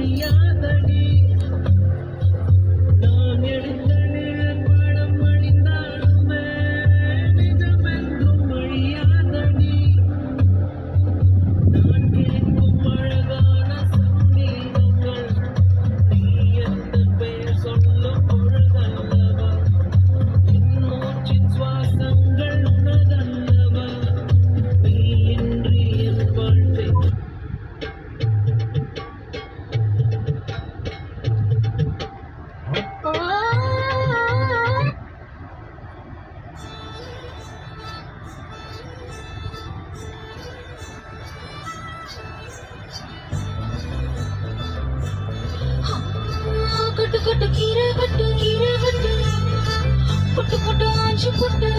முடியாதடி நான் எடுத்த நிழல் படம் அழிந்தாலுமே நிஜமென்றும் அழியாதடி நான் கேட்கும் அழகான சங்கீதங்கள் நீ எந்த பெயர் சொல்லும் பொழுதல்லவா என் மூச்சின் சுவாசங்கள் உனதல்லவா நீ இன்றி என் வாழ்க்கை கொட்டு கொட்டு கீரை கொட்டு கீரை கொட்டு கொட்டு கொட்டு ஆஞ்சு கொட்டு